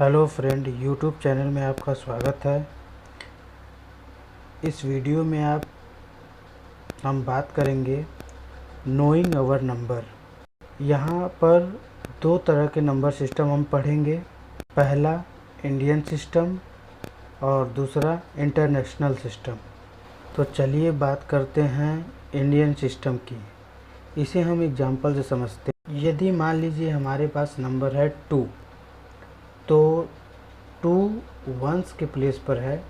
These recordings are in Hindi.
हेलो फ्रेंड, यूट्यूब चैनल में आपका स्वागत है। इस वीडियो में हम बात करेंगे नोइंग अवर नंबर। यहाँ पर दो तरह के नंबर सिस्टम हम पढ़ेंगे। पहला इंडियन सिस्टम और दूसरा इंटरनेशनल सिस्टम। तो चलिए बात करते हैं इंडियन सिस्टम की। इसे हम एग्जांपल से समझते हैं। यदि मान लीजिए हमारे पास नंबर है 2, तो 2 वंस के प्लेस पर है,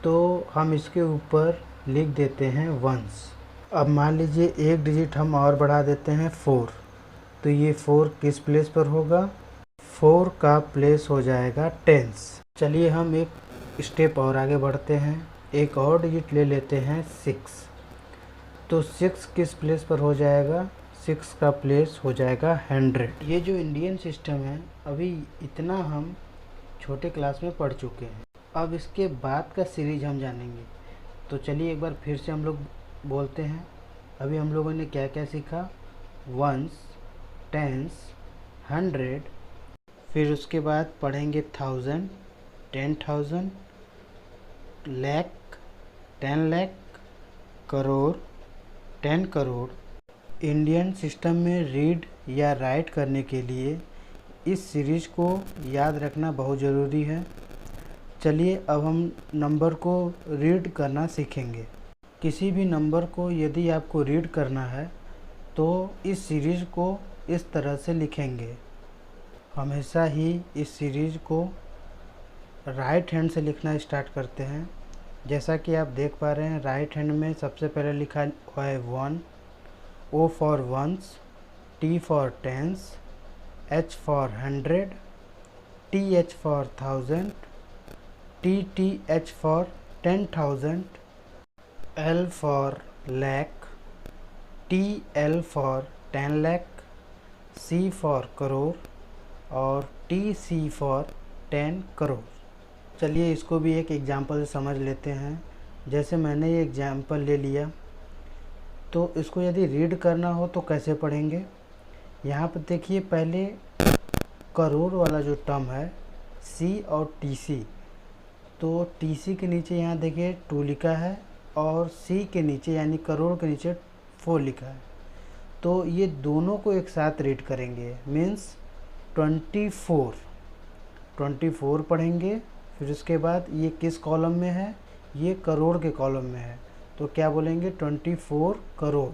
तो हम इसके ऊपर लिख देते हैं वंस। अब मान लीजिए एक डिजिट हम और बढ़ा देते हैं 4, तो ये 4 किस प्लेस पर होगा? 4 का प्लेस हो जाएगा टेंस। चलिए हम एक स्टेप और आगे बढ़ते हैं, एक और डिजिट ले लेते हैं 6, तो 6 किस प्लेस पर हो जाएगा? 6 का प्लेस हो जाएगा 100। ये जो इंडियन सिस्टम है, अभी इतना हम छोटे क्लास में पढ़ चुके हैं। अब इसके बाद का सीरीज हम जानेंगे। तो चलिए एक बार फिर से हम लोग बोलते हैं। अभी हम लोगों ने क्या क्या सीखा? वंस, टेंस, 100, फिर उसके बाद पढ़ेंगे 1000, 10,000, लाख, 10 लाख, करोड़, 10 करोड़। इंडियन सिस्टम में रीड या राइट करने के लिए इस सीरीज को याद रखना बहुत ज़रूरी है। चलिए अब हम नंबर को रीड करना सीखेंगे। किसी भी नंबर को यदि आपको रीड करना है तो इस सीरीज को इस तरह से लिखेंगे। हमेशा ही इस सीरीज को राइट हैंड से लिखना स्टार्ट करते हैं। जैसा कि आप देख पा रहे हैं, राइट हैंड में सबसे पहले लिखा हुआ है 1, O for ones, T for tens, H for 100, TH for 1000, TTH for 10,000, L for lakh, TL for 10 lakh, C for crore और TC फॉर 10 करोड़। चलिए इसको भी एक एग्जांपल से समझ लेते हैं। जैसे मैंने ये एग्जांपल ले लिया, तो इसको यदि रीड करना हो तो कैसे पढ़ेंगे? यहाँ पर देखिए, पहले करोड़ वाला जो टर्म है C और TC, तो TC के नीचे यहाँ देखिए 2 लिखा है और C के नीचे यानी करोड़ के नीचे 4 लिखा है। तो ये दोनों को एक साथ रीड करेंगे, मीन्स 24 पढ़ेंगे। फिर उसके बाद ये किस कॉलम में है? ये करोड़ के कॉलम में है, तो क्या बोलेंगे? 24 करोड़।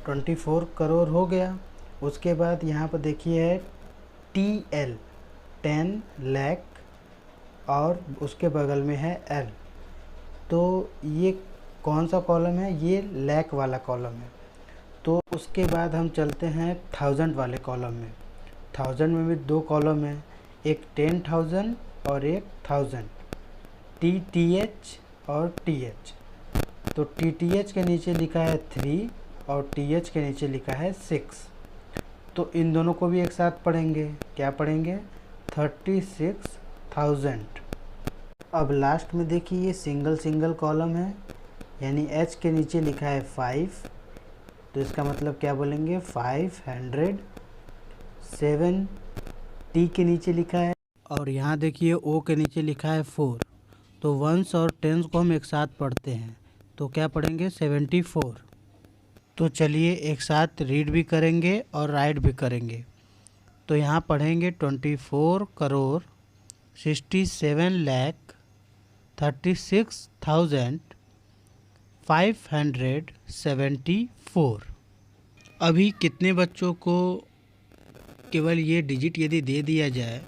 24 करोड़ हो गया। उसके बाद यहाँ पर देखिए है TL, 10 लाख, और उसके बगल में है L। तो ये कौन सा कॉलम है? ये लाख वाला कॉलम है। तो उसके बाद हम चलते हैं 1000 वाले कॉलम में। 1000 में भी 2 कॉलम है, एक 10,000 और एक 1000, TTH और TH। तो TTH के नीचे लिखा है 3 और TH के नीचे लिखा है 6। तो इन दोनों को भी एक साथ पढ़ेंगे। क्या पढ़ेंगे? 36,000। अब लास्ट में देखिए, ये सिंगल कॉलम है, यानी H के नीचे लिखा है 5, तो इसका मतलब क्या बोलेंगे? 500। 7 T के नीचे लिखा है, और यहाँ देखिए O के नीचे लिखा है 4। तो वंस और टेंस को हम एक साथ पढ़ते हैं, तो क्या पढ़ेंगे? 74। तो चलिए एक साथ रीड भी करेंगे और राइट भी करेंगे। तो यहाँ पढ़ेंगे 24 करोड़ 67 लाख 36,574। अभी कितने बच्चों को केवल ये डिजिट यदि दे दिया जाए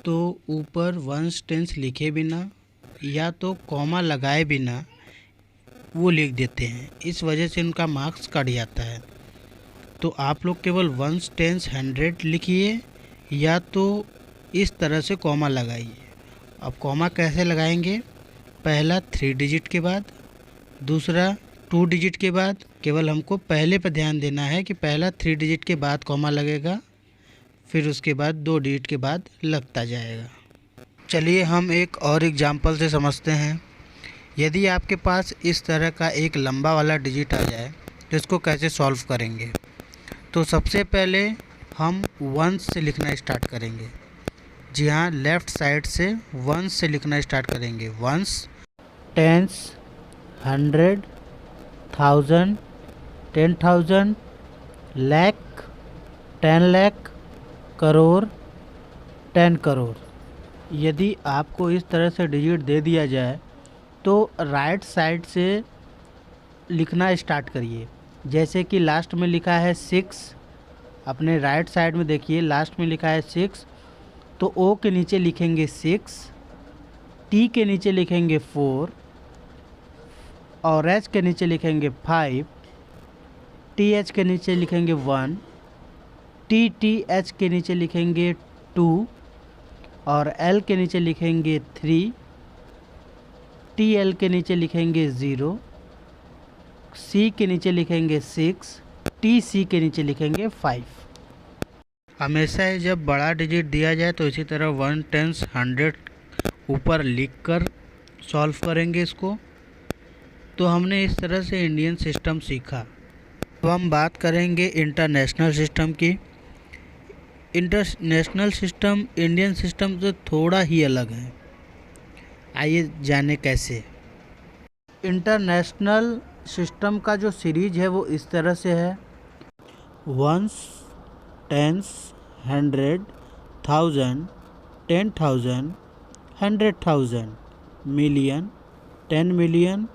तो ऊपर वंस टेंस लिखे बिना या तो कॉमा लगाए बिना वो लिख देते हैं, इस वजह से उनका मार्क्स कट जाता है। तो आप लोग केवल वंस टेंस 100 लिखिए या तो इस तरह से कॉमा लगाइए। अब कॉमा कैसे लगाएंगे? पहला 3 डिजिट के बाद, दूसरा 2 डिजिट के बाद। केवल हमको पहले पर ध्यान देना है कि पहला 3 डिजिट के बाद कॉमा लगेगा, फिर उसके बाद 2 डिजिट के बाद लगता जाएगा। चलिए हम एक और एग्जांपल से समझते हैं। यदि आपके पास इस तरह का एक लंबा वाला डिजिट आ जाए तो इसको कैसे सॉल्व करेंगे? तो सबसे पहले हम वंस से लिखना स्टार्ट करेंगे। जी हाँ, लेफ़्ट साइड से वंस से लिखना स्टार्ट करेंगे। Ones, tens, 100, 1000, 10,000, lakh, 10 lakh, crore, 10 crore. यदि आपको इस तरह से डिजिट दे दिया जाए तो राइट साइड से लिखना स्टार्ट करिए। जैसे कि लास्ट में लिखा है 6, अपने राइट साइड में देखिए लास्ट में लिखा है 6, तो ओ के नीचे लिखेंगे 6, टी के नीचे लिखेंगे 4 और एच के नीचे लिखेंगे 5, टी एच के नीचे लिखेंगे 1, टी एच के नीचे लिखेंगे 2 और एल के नीचे लिखेंगे 3, टी एल के नीचे लिखेंगे 0, सी के नीचे लिखेंगे 6, टी सी के नीचे लिखेंगे 5। हमेशा ही जब बड़ा डिजिट दिया जाए तो इसी तरह 1, 10, 100 ऊपर लिखकर सॉल्व करेंगे इसको। तो हमने इस तरह से इंडियन सिस्टम सीखा। अब हम बात करेंगे इंटरनेशनल सिस्टम की। इंटरनेशनल सिस्टम इंडियन सिस्टम से थोड़ा ही अलग है। आइए जाने कैसे। इंटरनेशनल सिस्टम का जो सीरीज है वो इस तरह से है: ones, tens, 100, 1000, 10,000, 100,000, million, 10 million,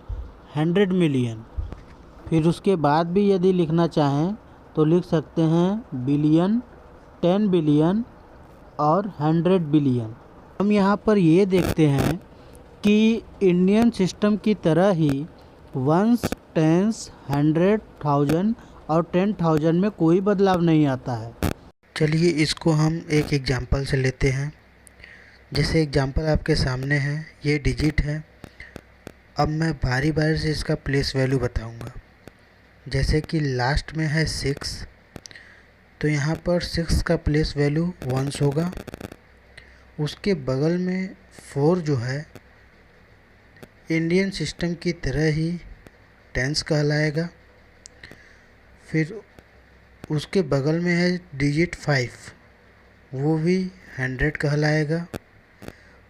100 million. फिर उसके बाद भी यदि लिखना चाहें तो लिख सकते हैं बिलियन, 10 बिलियन और 100 बिलियन। हम यहाँ पर ये देखते हैं कि इंडियन सिस्टम की तरह ही वंस, टेंस, 100, 1000 और 10,000 में कोई बदलाव नहीं आता है। चलिए इसको हम एक एग्जांपल से लेते हैं। जैसे एग्जांपल आपके सामने है, ये डिजिट है। अब मैं बारी बारी से इसका प्लेस वैल्यू बताऊंगा। जैसे कि लास्ट में है 6, तो यहाँ पर 6 का प्लेस वैल्यू वंस होगा। उसके बगल में 4 जो है इंडियन सिस्टम की तरह ही टेंस कहलाएगा। फिर उसके बगल में है डिजिट 5, वो भी 100 कहलाएगा।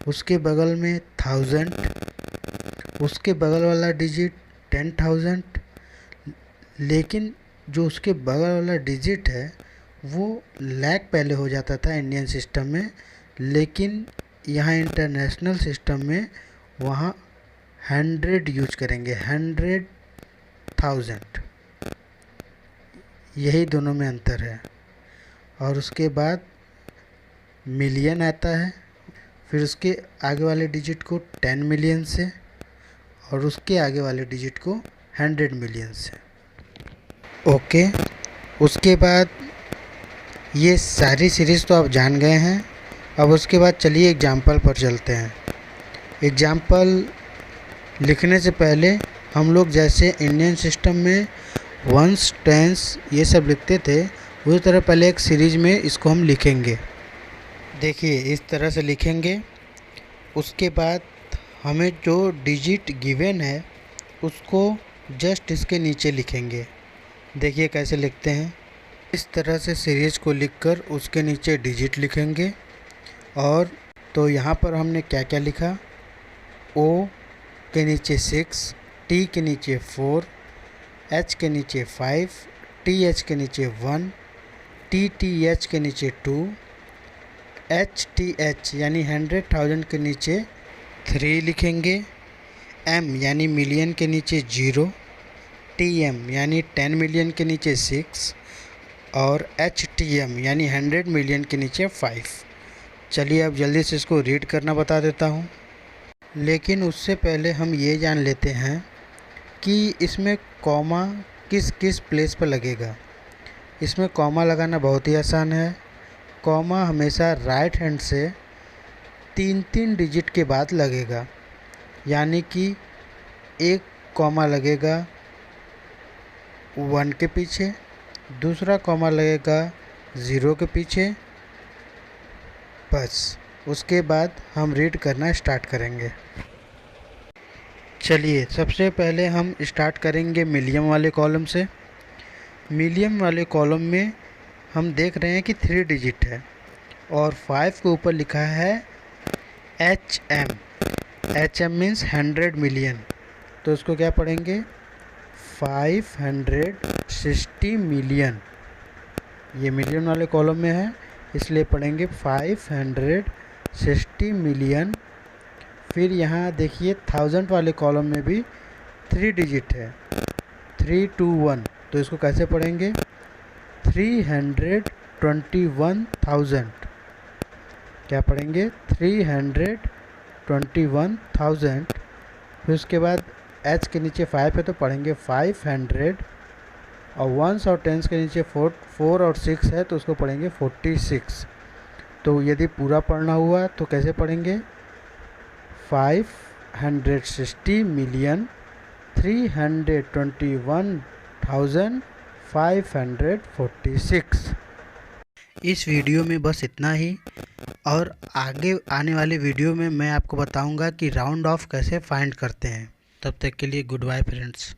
उसके बगल में 1000, उसके बगल वाला डिजिट 10,000। लेकिन जो उसके बगल वाला डिजिट है वो लाख पहले हो जाता था इंडियन सिस्टम में, लेकिन यहाँ इंटरनेशनल सिस्टम में वहाँ 100 यूज करेंगे, 100,000। यही दोनों में अंतर है। और उसके बाद मिलियन आता है। फिर उसके आगे वाले डिजिट को 10 मिलियन से और उसके आगे वाले डिजिट को 100 मिलियन से। ओके, उसके बाद ये सारी सीरीज़ तो आप जान गए हैं। अब उसके बाद चलिए एग्जाम्पल पर चलते हैं। एग्जाम्पल लिखने से पहले हम लोग जैसे इंडियन सिस्टम में वंस, टेंस ये सब लिखते थे, उसी तरह पहले एक सीरीज में इसको हम लिखेंगे। देखिए इस तरह से लिखेंगे। उसके बाद हमें जो डिजिट गिवन है उसको जस्ट इसके नीचे लिखेंगे। देखिए कैसे लिखते हैं। इस तरह से सीरीज को लिखकर उसके नीचे डिजिट लिखेंगे। और तो यहाँ पर हमने क्या क्या लिखा, ओ के नीचे 6, टी के नीचे 4, एच के नीचे 5, टी एच के नीचे 1, टी एच के नीचे 2, एच टी एच यानी 100,000 के नीचे 3 लिखेंगे। एम यानी मिलियन के नीचे 0, टी एम यानी 10 मिलियन के नीचे 6 और एच टी एम यानी 100 मिलियन के नीचे 5। चलिए अब जल्दी से इसको रीड करना बता देता हूँ। लेकिन उससे पहले हम ये जान लेते हैं कि इसमें कॉमा किस किस प्लेस पर लगेगा। इसमें कॉमा लगाना बहुत ही आसान है। कॉमा हमेशा राइट हैंड से 3-3 डिजिट के बाद लगेगा। यानी कि एक कॉमा लगेगा 1 के पीछे, दूसरा कॉमा लगेगा 0 के पीछे, बस। उसके बाद हम रीड करना स्टार्ट करेंगे। चलिए सबसे पहले हम स्टार्ट करेंगे मिलियन वाले कॉलम से। मिलियन वाले कॉलम में हम देख रहे हैं कि 3 डिजिट है। और 5 के ऊपर लिखा है HM। HM मीन्स 100 मिलियन, तो इसको क्या पढ़ेंगे 560 मिलियन। ये मिलियन वाले कॉलम में है इसलिए पढ़ेंगे 560 मिलियन। फिर यहाँ देखिए 1000 वाले कॉलम में भी 3 डिजिट है 321, तो इसको कैसे पढ़ेंगे 321,000। क्या पढ़ेंगे 321,000। फिर उसके बाद H के नीचे 5 है तो पढ़ेंगे 500, और 1s और 10s के नीचे 4 और 6 है तो उसको पढ़ेंगे 46। तो यदि पूरा पढ़ना हुआ तो कैसे पढ़ेंगे 560 मिलियन 321,546। इस वीडियो में बस इतना ही, और आगे आने वाले वीडियो में मैं आपको बताऊंगा कि राउंड ऑफ कैसे फाइंड करते हैं। तब तक के लिए गुड बाय फ्रेंड्स।